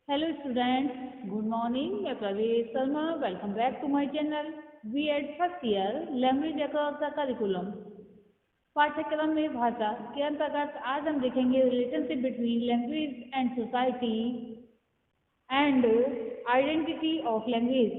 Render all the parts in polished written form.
Hello students, good morning. मैं प्रवेश Sharma. Welcome back to my channel. We at first year language across the curriculum. पाठ्यक्रम में भाषा के अंतर्गत आज हम देखेंगे relationship between language and society and identity of language.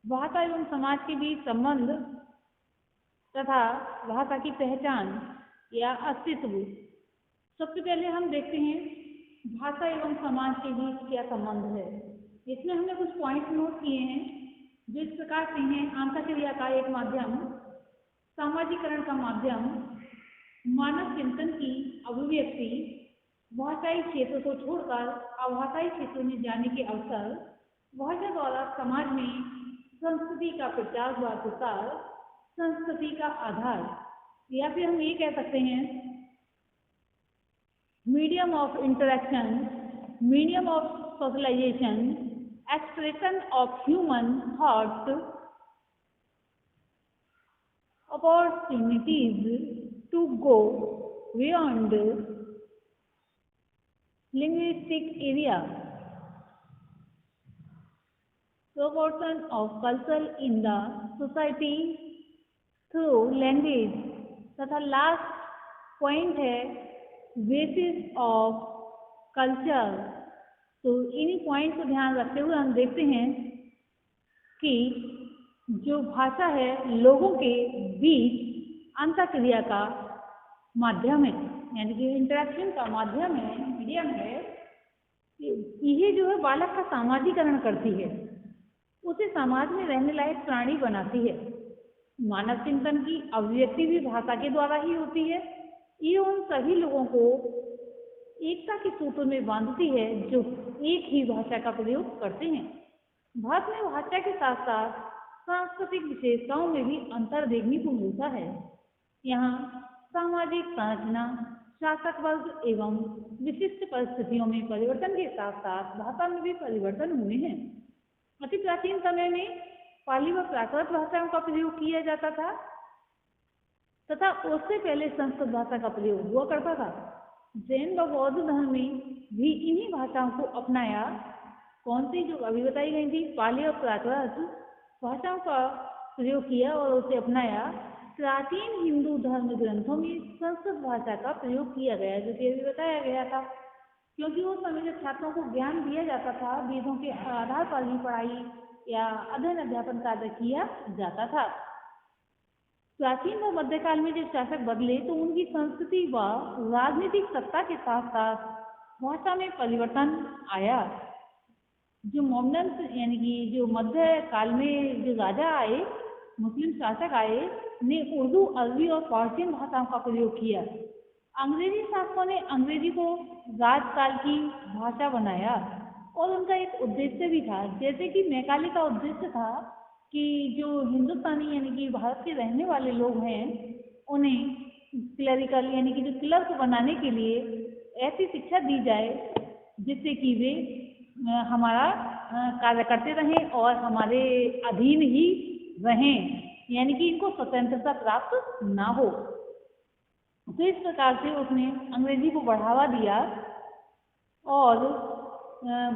भाषा एवं समाज के बीच संबंध तथा भाषा की पहचान या अस्तित्व. सबसे पहले हम देखते हैं भाषा एवं समाज के बीच क्या संबंध है. इसमें हमने कुछ पॉइंट नोट किए हैं जो इस प्रकार से हैं. अंतःक्रिया का एक माध्यम, सामाजिकरण का माध्यम, मानव चिंतन की अभिव्यक्ति, भाषाई क्षेत्र को छोड़कर अभाषाई क्षेत्र में जाने के अवसर, भाषा द्वारा समाज में संस्कृति का प्रचार व प्रसार, संस्कृति का आधार, या फिर हम ये कह सकते हैं medium of interaction, medium of socialization, expression of human thoughts, opportunities to go beyond linguistic area, proportion of culture in the society through language. तथा लास्ट पॉइंट है बेसिस ऑफ कल्चर. तो इन्हीं पॉइंट को ध्यान रखते हुए हम देखते हैं कि जो भाषा है लोगों के बीच अंतःक्रिया का माध्यम है, यानी कि इंटरेक्शन का माध्यम है, मीडियम है. यह जो है बालक का सामाजिकरण करती है, उसे समाज में रहने लायक प्राणी बनाती है. मानव चिंतन की अभिव्यक्ति भी भाषा के द्वारा ही होती है. ये उन सभी लोगों को एकता के सूत्र में बांधती है जो एक ही भाषा का प्रयोग करते हैं. भारत में भाषा के साथ साथ सांस्कृतिक विशेषताओं में भी अंतर देखने को मिलता है. यहाँ सामाजिक संरचना, शासक वर्ग एवं विशिष्ट परिस्थितियों में परिवर्तन के साथ साथ भाषा में भी परिवर्तन हुए हैं. अति प्राचीन समय में पाली व प्राकृत भाषाओं का प्रयोग किया जाता था तथा उससे पहले संस्कृत भाषा का प्रयोग हुआ करता था. जैन व बौद्ध धर्म में भी इन्हीं भाषाओं को अपनाया. कौन सी जो अभी बताई गई थी, पाली और प्राकृत भाषाओं का प्रयोग किया और उसे अपनाया. प्राचीन हिंदू धर्म ग्रंथों में संस्कृत भाषा का प्रयोग किया गया, जो कि अभी बताया गया था, क्योंकि उस समय जब छात्रों को ज्ञान दिया जाता था वेदों के आधार पर ही पढ़ाई या अध्ययन अध्यापन कार्य किया जाता था. प्राचीन व मध्यकाल में जब शासक बदले तो उनकी संस्कृति व राजनीतिक सत्ता के साथ साथ भाषा में परिवर्तन आया. जो मॉडर्न यानी कि जो मध्य काल में जो राजा आए, मुस्लिम शासक आए, ने उर्दू, अरबी और पर्शियन भाषाओं का प्रयोग किया. अंग्रेजी शासकों ने अंग्रेजी को राजकाल की भाषा बनाया और उनका एक उद्देश्य भी था. जैसे कि मैकाले का उद्देश्य था कि जो हिंदुस्तानी यानी कि भारत के रहने वाले लोग हैं उन्हें क्लरिकल यानी कि जो क्लर्क बनाने के लिए ऐसी शिक्षा दी जाए जिससे कि वे हमारा कार्य करते रहें और हमारे अधीन ही रहें, यानी कि इनको स्वतंत्रता प्राप्त ना हो. तो इस प्रकार से उसने अंग्रेजी को बढ़ावा दिया और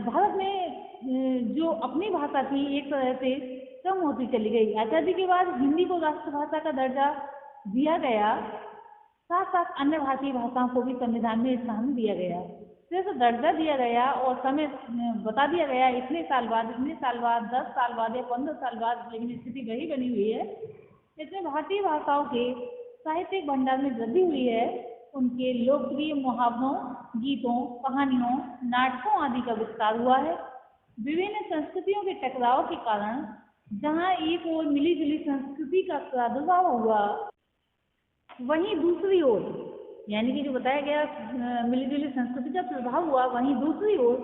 भारत में जो अपनी भाषा थी एक तरह से कम होती चली गई. आज़ादी के बाद हिंदी को राष्ट्रभाषा का दर्जा दिया गया, साथ साथ अन्य भारतीय भाषाओं को भी संविधान में स्थान दिया गया. सिर्फ दर्जा दिया गया और समय बता दिया गया इतने साल बाद, 10 साल बाद या 15 साल बाद, लेकिन स्थिति वही बनी हुई है. इसमें भारतीय भाषाओं के साहित्यिक भंडार में वृद्धि हुई है. उनके लोकप्रिय मुहावरों, गीतों, कहानियों, नाटकों आदि का विस्तार हुआ है. विभिन्न संस्कृतियों के टकराव के कारण जहाँ एक ओर मिली जुली संस्कृति का प्रादुर्भाव हुआ, वहीं दूसरी ओर यानी कि जो बताया गया मिली जुली संस्कृति का प्रभाव हुआ, वहीं दूसरी ओर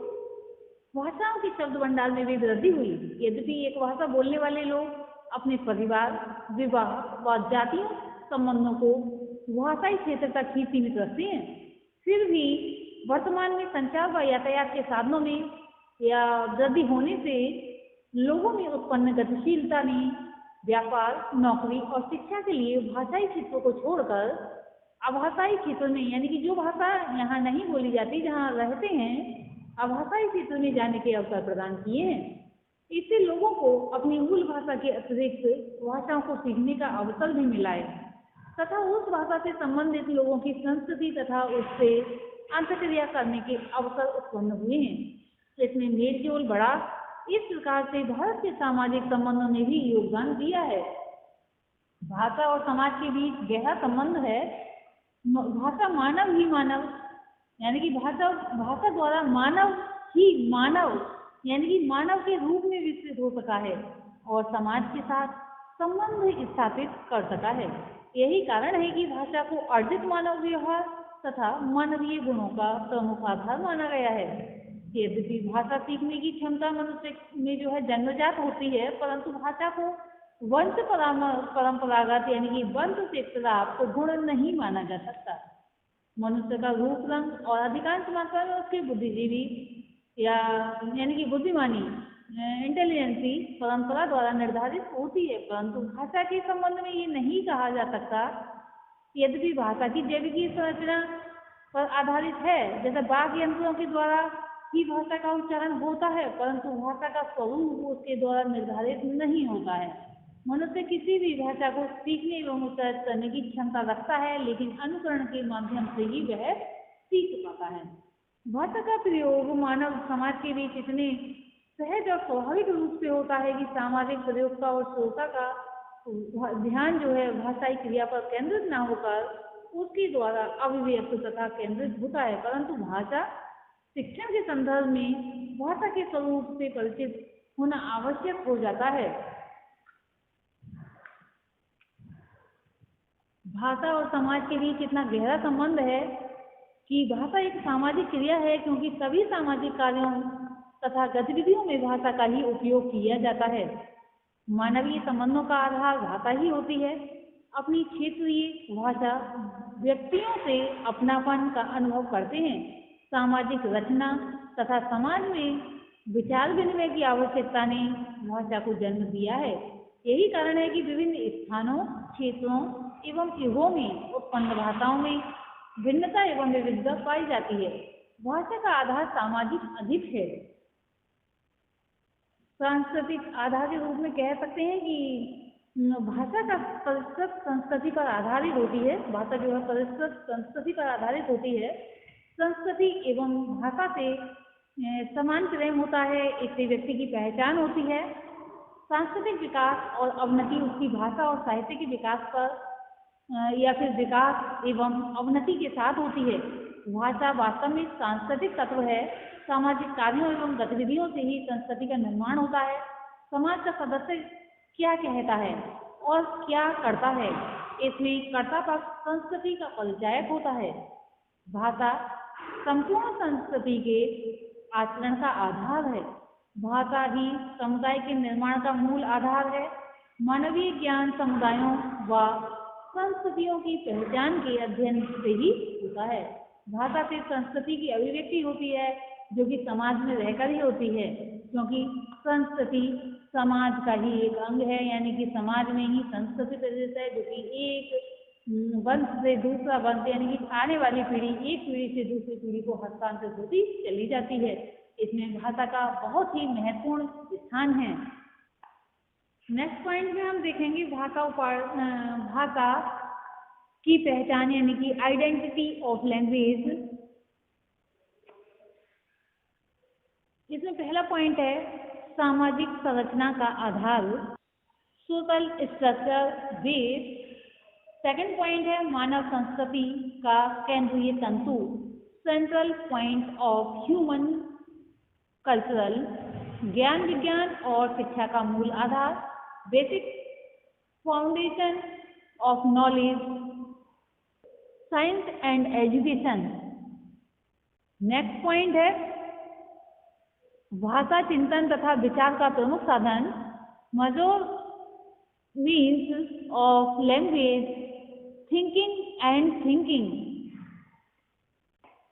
भाषाओं के शब्द भंडार में भी वृद्धि हुई. यद्यपि एक भाषा बोलने वाले लोग अपने परिवार, विवाह व जातीय संबंधों को भाषाई क्षेत्र तक ही सीमित रखते हैं, फिर भी वर्तमान में संचार व यातायात के साधनों में या वृद्धि होने से लोगों में उत्पन्न गतिशीलता ने व्यापार, नौकरी और शिक्षा के लिए भाषाई क्षेत्रों को छोड़कर अभाषाई क्षेत्र में, यानी कि जो भाषा यहाँ नहीं बोली जाती, जहाँ रहते हैं, अभाषाई क्षेत्र में जाने के अवसर प्रदान किए हैं। इससे लोगों को अपनी मूल भाषा के अतिरिक्त भाषाओं को सीखने का अवसर भी मिला है तथा उस भाषा से संबंधित लोगों की संस्कृति तथा उससे अंतःक्रिया करने के अवसर उत्पन्न हुए हैं। इसमें मेल जोल बढ़ा। इस प्रकार से भारत के सामाजिक संबंधों ने भी योगदान दिया है। भाषा और समाज के बीच गहरा संबंध है। भाषा मानव ही मानव यानी कि भाषा द्वारा मानव ही मानव यानी कि मानव के रूप में विकसित हो सका है और समाज के साथ संबंध स्थापित कर सका है। यही कारण है कि भाषा को अर्जित मानव व्यवहार तथा मानवीय गुणों का प्रमुख आधार माना गया है। यद्यपि भाषा सीखने की क्षमता मनुष्य में जो है जन्मजात होती है, परंतु भाषा को वंश परंपरागत यानी कि वंश से प्राप्त गुण नहीं माना जा सकता। मनुष्य का रूप रंग और अधिकांश मात्रा में उसकी बुद्धिजीवी यानी कि बुद्धिमानी इंटेलिजेंसी परंपरा द्वारा निर्धारित होती है, परंतु भाषा के संबंध में ये नहीं कहा जा सकता। यद्यपि भाषा की जैविक संरचना पर आधारित है, जैसे वाक्य यंत्रों के द्वारा ही भाषा का उच्चारण होता है, परंतु भाषा का स्वरूप उसके द्वारा निर्धारित नहीं होता है। मनुष्य किसी भी भाषा को सीखने एवं उच्चारित करने की क्षमता रखता है, लेकिन अनुकरण के माध्यम से ही वह सीख पाता है। भाषा का प्रयोग मानव समाज के बीच इतने सहज और स्वाभाविक रूप से होता है कि सामाजिक प्रयोक्ता और श्रोता का ध्यान जो है भाषाई क्रिया पर केंद्रित न होकर उसके द्वारा अभिव्यक्त तथा केंद्रित होता है, परंतु भाषा शिक्षण के संदर्भ में भाषा के स्वरूप से परिचित होना आवश्यक हो जाता है। भाषा और समाज के बीच इतना गहरा संबंध है कि भाषा एक सामाजिक क्रिया है, क्योंकि सभी सामाजिक कार्यों तथा गतिविधियों में भाषा का ही उपयोग किया जाता है। मानवीय संबंधों का आधार भाषा ही होती है। अपनी क्षेत्रीय भाषा व्यक्तियों से अपनापन का अनुभव करते हैं। सामाजिक रचना तथा समाज में विचार विनिमय की आवश्यकता ने भाषा को जन्म दिया है। यही कारण है कि विभिन्न स्थानों, क्षेत्रों एवं युगों में उत्पन्न भाषाओं में भिन्नता एवं विविधता पाई जाती है। भाषा का आधार सामाजिक अधिक है। सांस्कृतिक आधार के रूप में कह सकते हैं कि भाषा का परिष्कृत संस्कृति पर आधारित होती है। भाषा जो है परिष्कृत संस्कृति पर आधारित होती है। संस्कृति एवं भाषा से समान प्रेम होता है, इससे व्यक्ति की पहचान होती है। सांस्कृतिक विकास और अवनति उसकी भाषा और साहित्य के विकास पर या फिर विकास एवं अवनति के साथ होती है। भाषा वास्तव में सांस्कृतिक तत्व है। सामाजिक कार्यों एवं गतिविधियों से ही संस्कृति का निर्माण होता है। समाज का सदस्य क्या कहता है और क्या करता है, इसमें कर्ता पक्ष संस्कृति का परिचायक होता है। भाषा संपूर्ण संस्कृति के आचरण का आधार है। भाषा ही समुदाय के निर्माण का मूल आधार है। मानवीय ज्ञान समुदायों व संस्कृतियों की पहचान के अध्ययन से ही होता है। भाषा से संस्कृति की अभिव्यक्ति होती है, जो कि समाज में रहकर ही होती है, क्योंकि संस्कृति समाज का ही एक अंग है, यानी कि समाज में ही संस्कृति प्रचलित है, जो कि एक वंश से दूसरा वंश यानी कि आने वाली पीढ़ी एक पीढ़ी से दूसरी पीढ़ी को हस्तांतरित होती चली जाती है। इसमें भाषा का बहुत ही महत्वपूर्ण स्थान है। नेक्स्ट पॉइंट में हम देखेंगे भाषा की पहचान यानी कि आइडेंटिटी ऑफ लैंग्वेज। इसमें पहला पॉइंट है सामाजिक संरचना का आधार, social structure base. Second point है मानव संस्कृति का केंद्रीय तंतु, central point of human cultural. ज्ञान विज्ञान और शिक्षा का मूल आधार, basic foundation of knowledge, science and education. Next point है भाषा चिंतन तथा विचार का प्रमुख साधन, major means of language, thinking and thinking.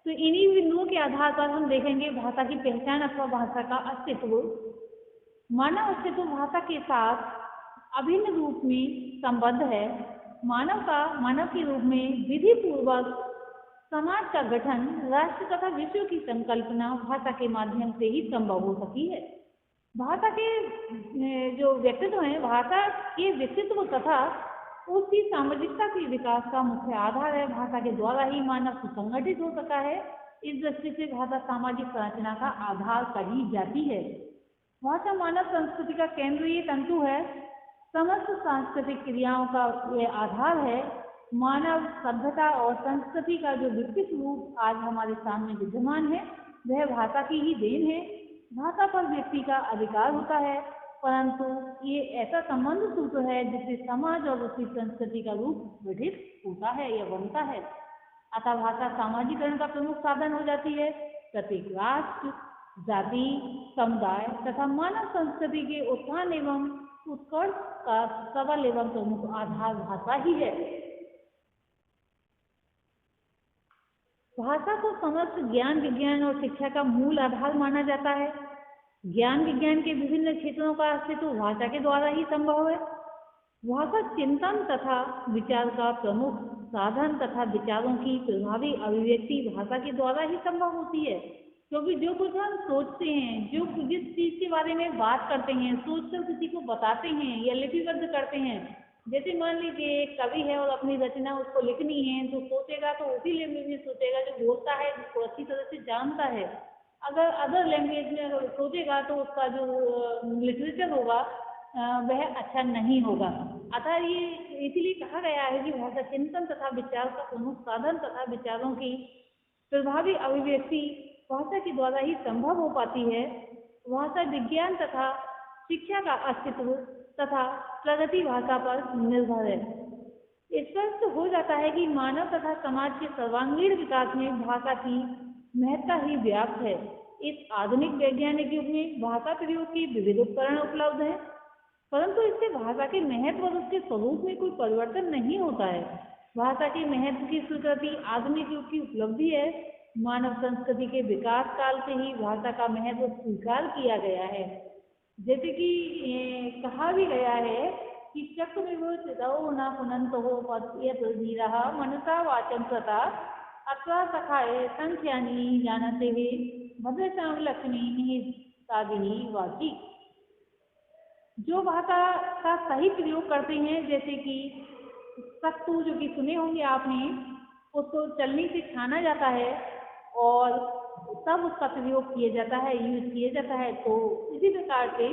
तो इन्हीं बिंदुओं के आधार पर हम देखेंगे भाषा की पहचान अथवा भाषा का अस्तित्व। मानव अस्तित्व भाषा के साथ अभिन्न रूप में संबद्ध है। मानव के रूप में विधि पूर्वक समाज का गठन राष्ट्र तथा विश्व की संकल्पना भाषा के माध्यम से ही संभव हो सकी है। भाषा के जो व्यक्तित्व हैं, भाषा के व्यक्तित्व तथा उसकी सामाजिकता के विकास का मुख्य आधार है। भाषा के द्वारा ही मानव सुसंगठित हो सका है। इस दृष्टि से भाषा सामाजिक संरचना का आधार कही जाती है। भाषा मानव संस्कृति का केंद्रीय तंतु है। समस्त सांस्कृतिक क्रियाओं का यह आधार है। मानव सभ्यता और संस्कृति का जो विकसित रूप आज हमारे सामने विद्यमान है, वह भाषा की ही देन है। भाषा पर व्यक्ति का अधिकार होता है, परंतु ये ऐसा संबंध सूत्र है जिससे समाज और उसकी संस्कृति का रूप गठित होता है या बनता है। अतः भाषा सामाजिकरण का प्रमुख साधन हो जाती है। प्रत्येक राष्ट्र, जाति, समुदाय तथा मानव संस्कृति के उत्थान एवं उत्कर्ष का सबल एवं प्रमुख आधार भाषा ही है। भाषा को समस्त ज्ञान विज्ञान और शिक्षा का मूल आधार माना जाता है। ज्ञान विज्ञान के विभिन्न क्षेत्रों का अस्तित्व भाषा के द्वारा ही संभव है। भाषा चिंतन तथा विचार का प्रमुख साधन तथा विचारों की प्रभावी अभिव्यक्ति भाषा के द्वारा ही संभव होती है। क्योंकि जो कुछ हम सोचते हैं, जो जिस चीज के बारे में बात करते हैं, सोचकर किसी को बताते हैं या लिपिबद्ध करते हैं, जैसे मान लीजिए एक कवि है और अपनी रचना उसको लिखनी है, तो सोचेगा तो उसी लैंग्वेज में सोचेगा जो बोलता है, जिसको अच्छी तरह से जानता है। अगर अदर लैंग्वेज में अगर सोचेगा तो उसका जो लिटरेचर होगा वह अच्छा नहीं होगा। अतः ये इसीलिए कहा गया है कि भाषा चिंतन तथा विचार का प्रमुख साधन तथा विचारों की प्रभावी अभिव्यक्ति भाषा के द्वारा ही संभव हो पाती है। भाषा विज्ञान तथा शिक्षा का अस्तित्व तथा प्रगति भाषा पर निर्भर है। स्पष्ट हो जाता है कि मानव तथा समाज के सर्वांगीण विकास में भाषा की महत्ता ही व्याप्त है। इस आधुनिक वैज्ञानिक युग में भाषा प्रयोग के विविध उपकरण उपलब्ध हैं, परंतु इससे भाषा के महत्व और उसके स्वरूप में कोई परिवर्तन नहीं होता है। भाषा के महत्व की स्वीकृति आधुनिक युग की उपलब्धि है। मानव संस्कृति के विकास काल से ही भाषा का महत्व स्वीकार किया गया है। जैसे कि कहा भी गया है कि चक्रविभो न पुनंत हो धीरा मनुषा वाचन कृता अथवा सखाए संख्यानी जानते हुए भद्रश्याम लक्ष्मी निहितादिनी वाची। जो भाषा का सही प्रयोग करते हैं, जैसे कि सत्तू जो कि सुने होंगे आपने, उसको चलनी से छाना जाता है और तब उसका प्रयोग किया जाता है, यूज किया जाता है। तो इसी प्रकार से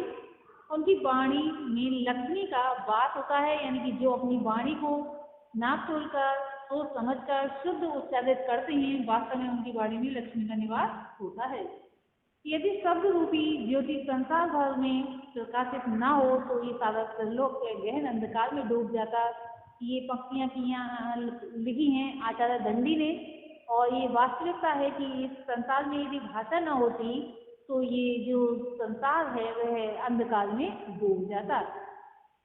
उनकी वाणी में लक्ष्मी का वास होता है, यानी कि जो अपनी वाणी को नाप तोल कर सोच समझ कर शुद्ध उच्चारित करते हैं, वास्तव में उनकी वाणी में लक्ष्मी का निवास होता है। यदि शब्द रूपी ज्योति संसार भर में प्रकाशित न हो तो ये सारा त्रिलोक के गहन अंधकार में डूब जाता। ये पंक्तियां की यहाँ लिखी हैं आचार्य दंडी ने, और ये वास्तविकता है कि इस संसार में यदि भाषा न होती तो ये जो संसार है वह अंधकार में डूब जाता।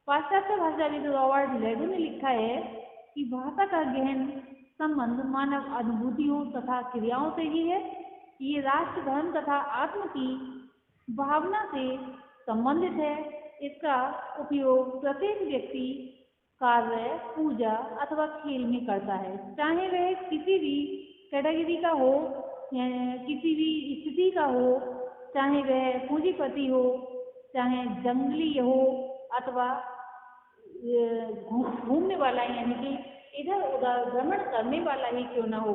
पाश्चात्य भाषाविद रॉबर्ट लेडू ने लिखा है कि भाषा का गहन संबंध मानव अनुभूतियों तथा क्रियाओं से ही है। ये राष्ट्र धर्म तथा आत्म की भावना से संबंधित है। इसका उपयोग प्रत्येक व्यक्ति कार्य, पूजा अथवा खेल में करता है, चाहे वह किसी भी कैटेगरी का हो, किसी भी स्थिति का हो, चाहे वह पूंजीपति हो, चाहे जंगली हो अथवा घूमने वाला यानी कि इधर उधर भ्रमण करने वाला ही क्यों ना हो।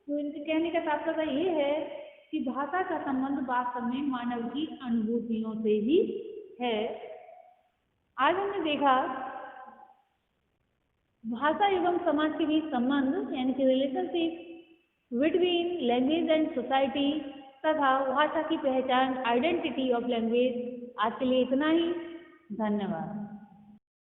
तो इनके कहने का तात्पर्य ये है कि भाषा का संबंध वास्तव में मानव की अनुभूतियों से ही है। आज हमने देखा भाषा एवं समाज के बीच संबंध यानी कि relationship between language and society तथा भाषा की पहचान आइडेंटिटी ऑफ लैंग्वेज। आज के लिए इतना ही। धन्यवाद।